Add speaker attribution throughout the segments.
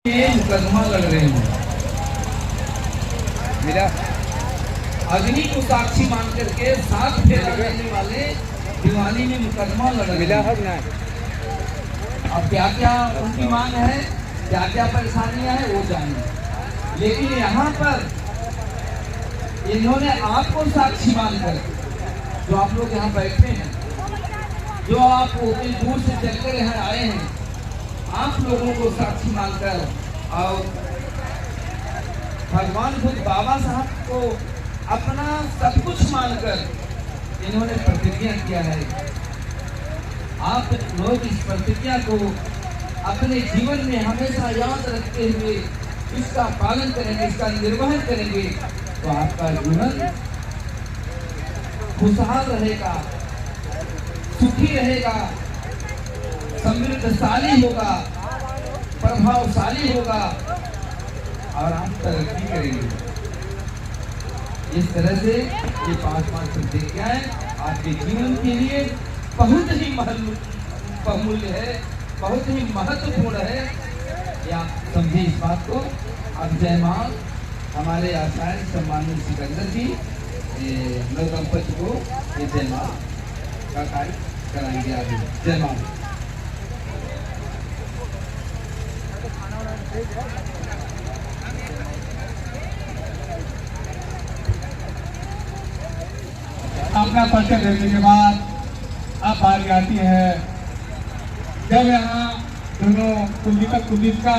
Speaker 1: मुकदमा लड़ रहे हैं। मेरा अग्नि को साक्षी मान करके 7 फेरा करने वाले दिवाली में मुकदमा लड़ रहे हैं। अब क्या क्या उनकी मांग है, क्या क्या परेशानियां हैं वो जानिए, लेकिन यहाँ पर इन्होंने आपको साक्षी मानकर, जो आप लोग यहाँ बैठे हैं, जो आप उतनी दूर से चलकर यहाँ आए हैं, आप लोगों को साक्षी मानकर और भगवान खुद बाबा साहब को अपना सब कुछ मानकर इन्होंने प्रतिज्ञा किया है। आप लोग इस प्रतिज्ञा को अपने जीवन में हमेशा याद रखते हुए इसका पालन करेंगे, इसका निर्वहन करेंगे, तो आपका जीवन खुशहाल रहेगा, सुखी रहेगा, समृद्धशाली होगा, प्रभावशाली होगा और आप तरक्की करेंगे। इस तरह से ये 5 प्रतिज्ञाएं आपके जीवन के लिए बहुत ही बहुमूल्य है, बहुत ही महत्वपूर्ण है। या समझिए इस बात को। अब जयमाल हमारे आचार्य सम्मानित सिकंदर जी नव दंपति को ये जयमाल का कार्य कराएंगे। आगे जयमाल।
Speaker 2: अपना परिचय देने के बाद अब बारी आती है जब यहाँ दोनों कुलदीप का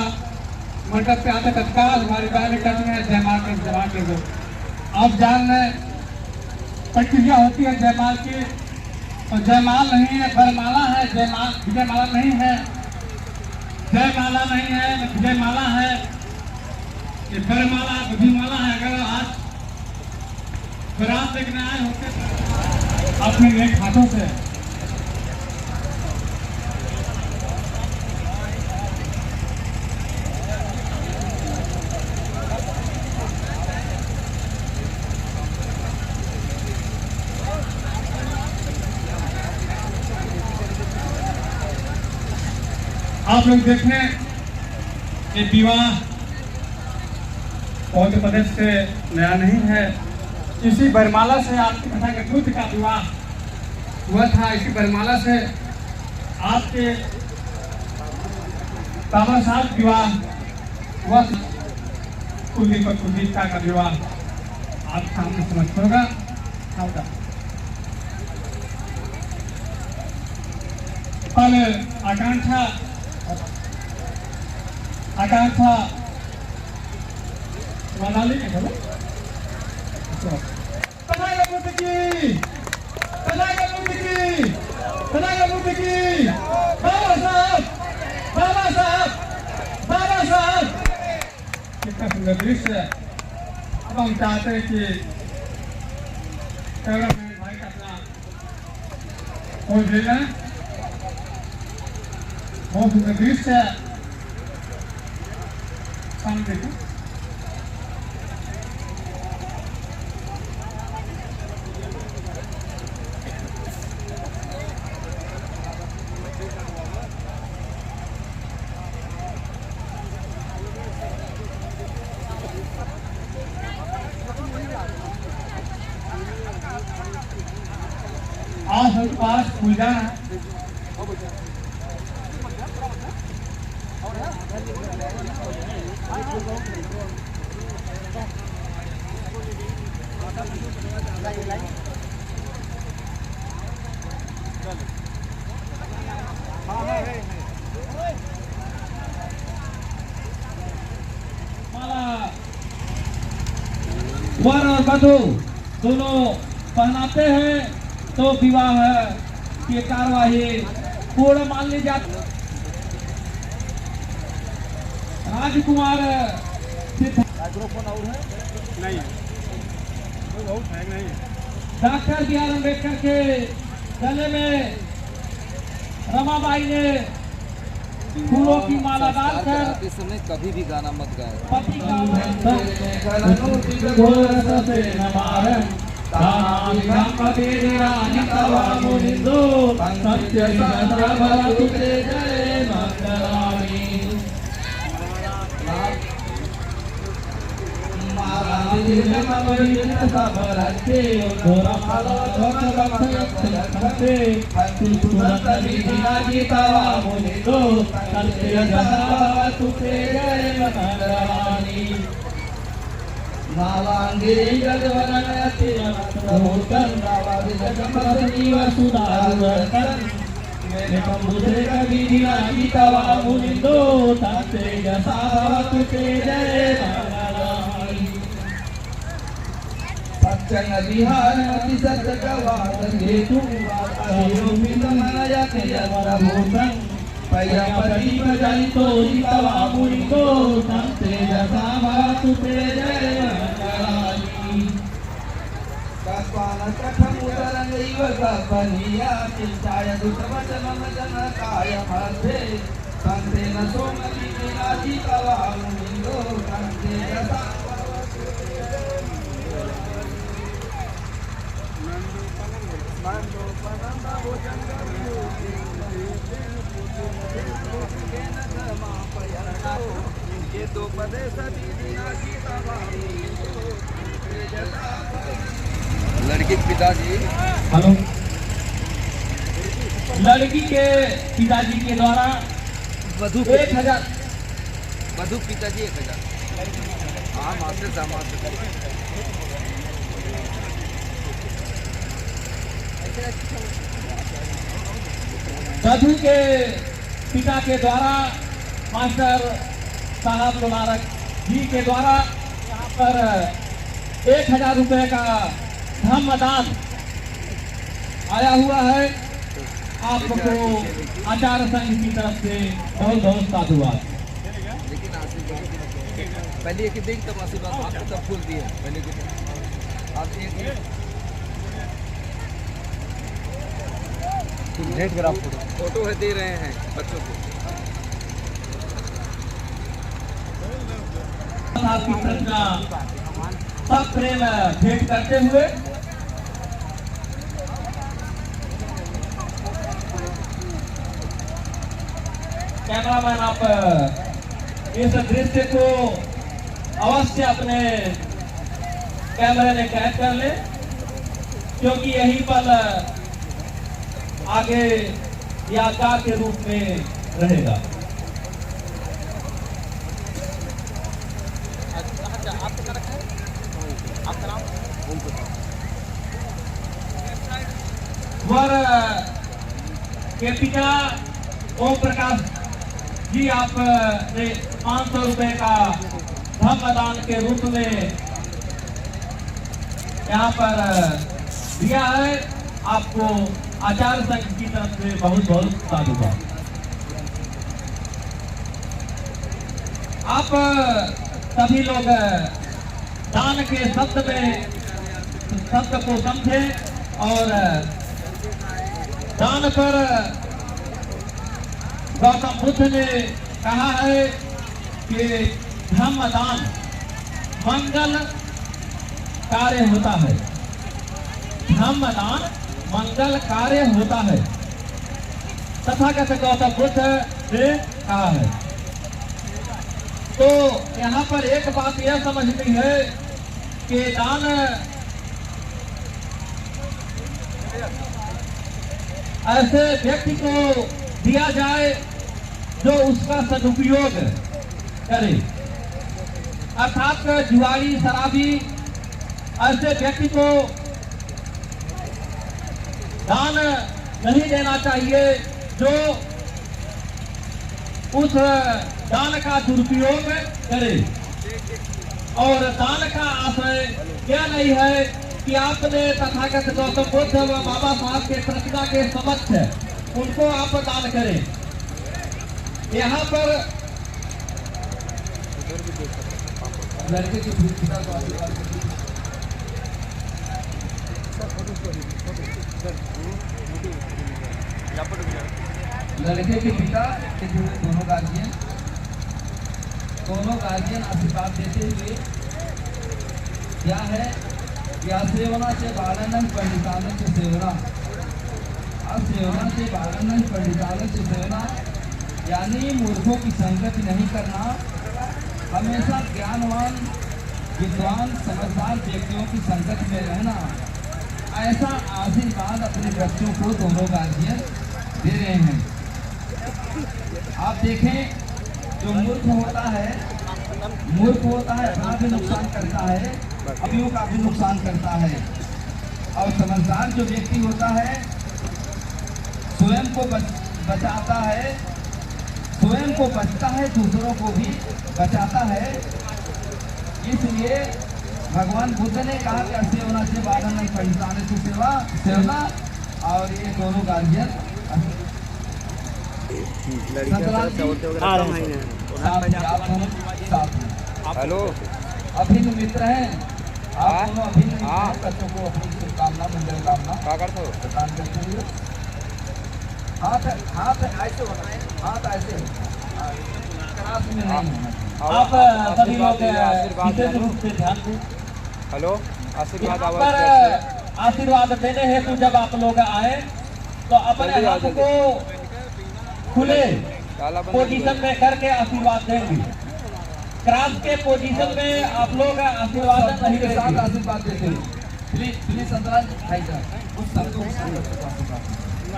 Speaker 2: मंडप पे आते तत्काल हमारी बहन कहती है जयमाल के दो। अब जान में प्रक्रिया होती है जयमाल की, और जयमाल नहीं है वरमाला है, जयमाल विजयमाला नहीं है, जयमाला नहीं है विजयमाला है, ये वरमाला विधिमाला है। अगर आज बारात देखने आए होते अपने एक हाथों से आप लोग देखें ये विवाह मध्य प्रदेश से नया नहीं है। इसी बरमाला से आपकी कथा के दूध का विवाह हुआ था, इसी बरमाला से आपके बाबा साहब विवाह हुआ, कुलदीप का विवाह आप सामने समझ होगा। पहले आकांक्षा मनाली के चलो कितना सुंदर दृश्य है। अब हम चाहते हैं कि भाई का अपना खोज ले लें। बहुत सुंदर दृश्य है, सामने देखो। आज हम पास खुल जाना है। वर और वधू दोनों पहनाते हैं तो विवाह की कार्यवाही पूर्ण मान ली जाती। राजकुमार नहीं डॉक्टर बी आर अम्बेडकर के गले में रमाबाई ने फूलों की माला डालकर
Speaker 1: इस समय कभी भी गाना मत गाए।
Speaker 2: पति का
Speaker 1: सच्चंग विहार अति सत्य गवाद हेतु माया के भूषण पैयापति बजाई तो तवा मुनिको संते जसा भातु ते जय मंगलानी कपाल कठम उदरंग इव कपनिया चिंताय दुतवचन मदन काय मध्ये संते न सोमति विराजी तवा मुनिको संते जसा लड़की के पिताजी
Speaker 2: हेलो, लड़की के पिताजी के द्वारा
Speaker 1: वधु
Speaker 2: 1000
Speaker 1: वधु पिताजी 1000 हाँ मात्र दामाद
Speaker 2: वधु के पिता के द्वारा मास्टर साहब मुबारक जी के द्वारा यहाँ पर 1000 रुपए का धम्मदान आया हुआ है। आपको आचार्य संघ की तरफ से बहुत बहुत साधुवाद।
Speaker 1: लेकिन आशीर्वाद पहले एक दिन तब आशीर्वाद आपको तब फूल दिए पहले के आप एक डेट ग्राफ फोटो है दे रहे हैं बच्चों को
Speaker 2: आपकी संरचना सब प्रेम भेंट करते हुए कैमरामैन आप इस दृश्य को अवश्य अपने कैमरे में कैद कर ले, क्योंकि यही पल आगे यादगार के रूप में रहेगा। वर के पिता ओम प्रकाश जी आपने 500 रुपए का धम्मदान के रूप में यहाँ पर दिया है। आपको आचार्य संघ की तरफ से बहुत बहुत साधुवाद। आप सभी लोग दान के शब्द को समझे और दान पर गौतम बुद्ध ने कहा है कि धम्मदान मंगल कार्य होता है। धम्मदान मंगल कार्य होता है, तथागत गौतम बुद्ध ने कहा है। तो यहाँ पर एक बात यह समझनी है कि दान ऐसे व्यक्ति को दिया जाए जो उसका सदुपयोग करे, अर्थात जुआरी शराबी ऐसे व्यक्ति को दान नहीं देना चाहिए जो उस दान का दुरुपयोग करे। और दान का आशय क्या नहीं है कि आपने तथागत गौतम बुद्ध व बाबा साहब के प्रतिमा के समक्ष उनको आप दान करें। यहाँ पर
Speaker 1: लड़के के पिता को आशीर्वाद लड़के के पिता के दोनों गार्जियन आशीर्वाद देते हुए क्या है या सेवना से बालनन पंडितालन से सेवना। अब सेवना से बालनन पंडितालन से सेवना यानी मूर्खों की संगत नहीं करना, हमेशा ज्ञानवान, विद्वान, समझदार व्यक्तियों की संगत में रहना, ऐसा आशीर्वाद अपने बच्चों को दोनों गार्जियन दे रहे हैं। आप देखें, जो मूर्ख होता है अपना भी नुकसान करता है, अभियों का भी नुकसान करता है। और समझदार जो व्यक्ति होता है स्वयं को बचाता है, स्वयं को बचता है, दूसरों को भी बचाता है। इसलिए भगवान बुद्ध ने कहा कि अस्य होना से बाधन नहीं पंचाने की सेवा। और ये दोनों गार्जियन
Speaker 3: हेलो,
Speaker 1: अभिन्न मित्र हैं। आप दोनों अभिन्न मित्र हैं। बच्चों को अपनी शुभकामना, मंगल कामना
Speaker 3: क्या करते हो?
Speaker 1: प्रदान करते हुए हाथ ऐसे होना है, हाथ ऐसे क्रास में नहीं होना चाहिए।
Speaker 4: आप सभी लोग
Speaker 3: आशीर्वाद
Speaker 4: विशेष रूप से ध्यान दें।
Speaker 3: हेलो, आशीर्वाद
Speaker 4: यहाँ
Speaker 3: आवाज
Speaker 4: पर आशीर्वाद देने हेतु जब आप लोग आए तो अपने हाथ को खुले पोजीशन में करके आशीर्वाद देंगे। क्रॉस के पोजीशन में आप लोग आशीर्वाद नहीं
Speaker 1: के साथ
Speaker 4: देंगे।
Speaker 1: आशीर्वाद देते हैं। प्लीज अंतराल भाई साहब कुछ शब्दों के साथ आशीर्वाद।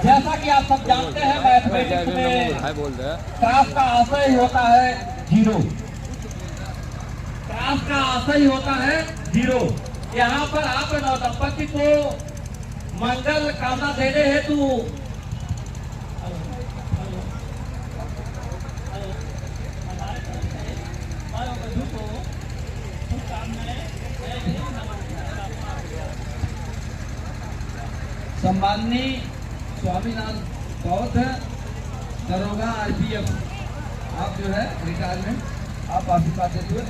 Speaker 4: जैसा कि आप सब जानते हैं मैथमेटिक्स में
Speaker 3: बोल रहे
Speaker 4: क्रॉस का आशय ही होता है जीरो। क्रॉस का आशय ही होता है जीरो। यहाँ पर आप नवदंपति को मंगल कामना देने हेतु
Speaker 1: सम्माननीय स्वामीनाथ बौद्ध दरोगा RPF, आप जो है रिटायरमेंट, आप आशीर्वाद देते हुए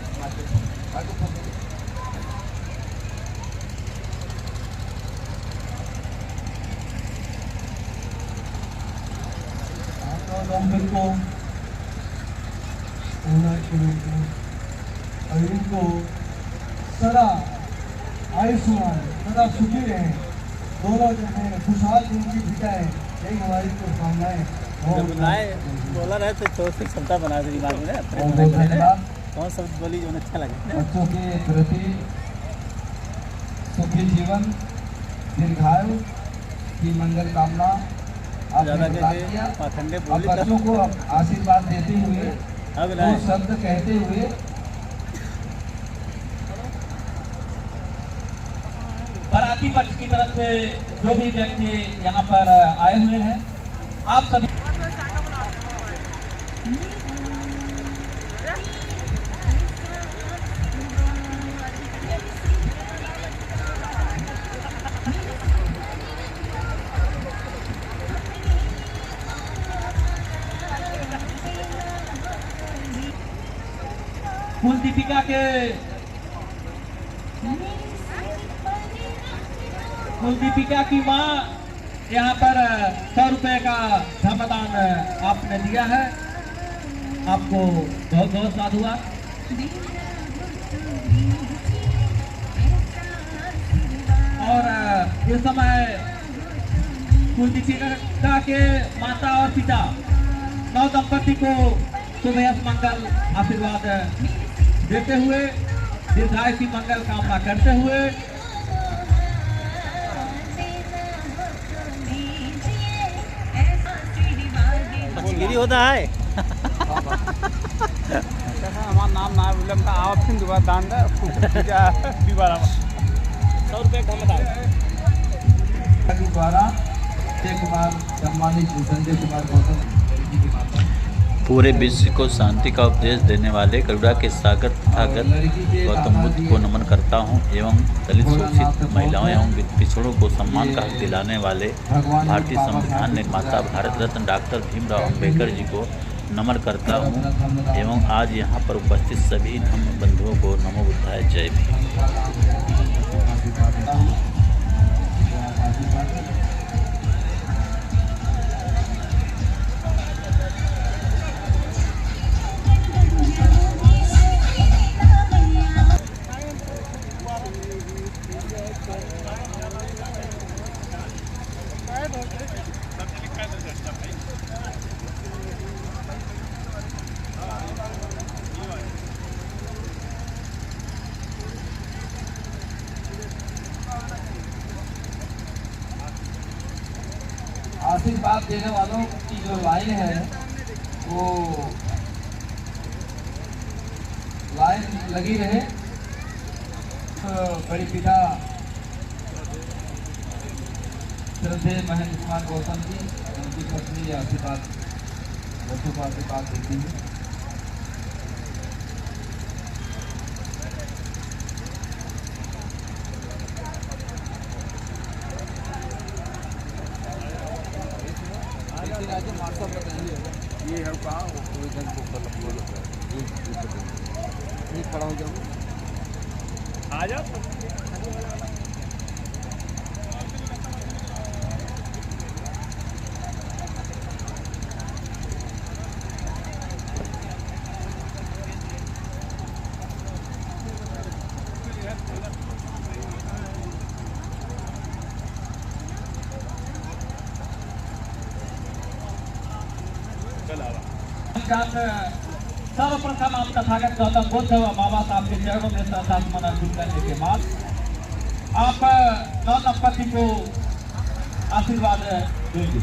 Speaker 2: को और इनको सदा आयुष्मान, सदा सुखी रहे, दोनों जो है खुशहाल जिंदगी बिताए, यही हमारी शुभकामनाएं।
Speaker 5: बोला रहे तो थोड़ी सी क्षमता बना दी दिमाग में
Speaker 1: बहुत बहुत धन्यवाद।
Speaker 5: कौन शब्द बोली जो अच्छा लगे।
Speaker 1: बच्चों के प्रति सुखी जीवन, दीर्घायु की मंगल कामना आपने
Speaker 5: ज़्यादा
Speaker 1: बता
Speaker 5: जगह
Speaker 1: दिया।
Speaker 5: पाखंडे
Speaker 1: अब
Speaker 5: बोली
Speaker 1: बच्चों को आशीर्वाद देते हुए,
Speaker 5: अब
Speaker 1: दो
Speaker 5: लाए।
Speaker 1: शब्द कहते हुए
Speaker 4: बाराती पक्ष की तरफ से जो भी व्यक्ति यहाँ पर आए हुए हैं, आप सभी कुल दीपिका के कुल दीपिका की माँ यहाँ पर 100 रुपए का धर्मदान आपने दिया है। आपको बहुत बहुत साधुवाद। और इस समय कुल दीपिका के माता और पिता नव दंपति को शुभ मंगल आशीर्वाद देते हुए, दीर्घायु की मंगल कामना करते हुए
Speaker 5: गिरी होता है।
Speaker 3: हमारा नाम ना बोले आप फिर दोबारा दान दे
Speaker 5: 100 रुपये का धर्मदान।
Speaker 1: के द्वारा संजय कुमार, सम्मानित संजय कुमार गौतम जी की माता,
Speaker 6: पूरे विश्व को शांति का उपदेश देने वाले करुणा के सागर तथागत गौतम बुद्ध को नमन करता हूँ एवं दलित शोषित महिलाओं एवं पिछड़ों को सम्मान का हक दिलाने वाले भारतीय संविधान निर्माता भारत रत्न डॉक्टर भीमराव अम्बेडकर जी को नमन करता हूँ एवं आज यहाँ पर उपस्थित सभी धम्म बंधुओं को नमो बुद्धाय जय भीम।
Speaker 1: आशीर्वाद देने वालों की जो लाइन है वो लाइन लगी रहे। तो बड़ी पिता श्रद्धेय महेंद्र कुमार गौतम जी उनकी पत्नी आशीर्वाद बच्चों को आशीर्वाद देती है।
Speaker 3: ये है कहाँ खड़ा हो जाऊँ आ जाओ।
Speaker 4: सर्वप्रथम आप तथागत गौतम बुद्ध व बाबा साहब के चरणों में श्रद्धासुमन अर्पित करने के बाद आप नौ दंपति को आशीर्वाद देंगे।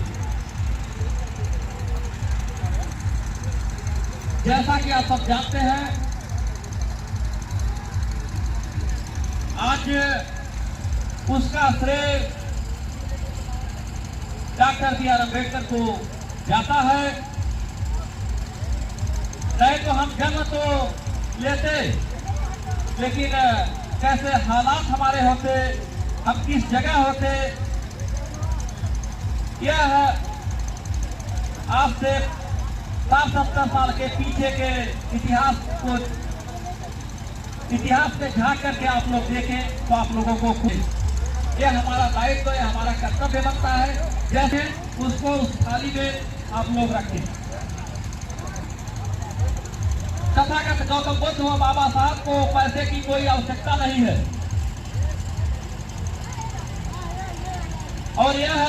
Speaker 4: जैसा कि आप सब जानते हैं, आज उसका श्रेय डॉक्टर B.R. अम्बेडकर को जाता है। नहीं तो हम जन्म तो लेते, लेकिन कैसे हालात हमारे होते, हम किस जगह होते, यह आज से 60-70 साल के पीछे के इतिहास में झांक करके आप लोग देखें तो आप लोगों को खुद यह हमारा दायित्व, यह हमारा कर्तव्य बनता है। जैसे उसको उस थाली में आप लोग रखें। तथागत गौतम बुद्ध व बाबा साहब को पैसे की कोई आवश्यकता नहीं है और यह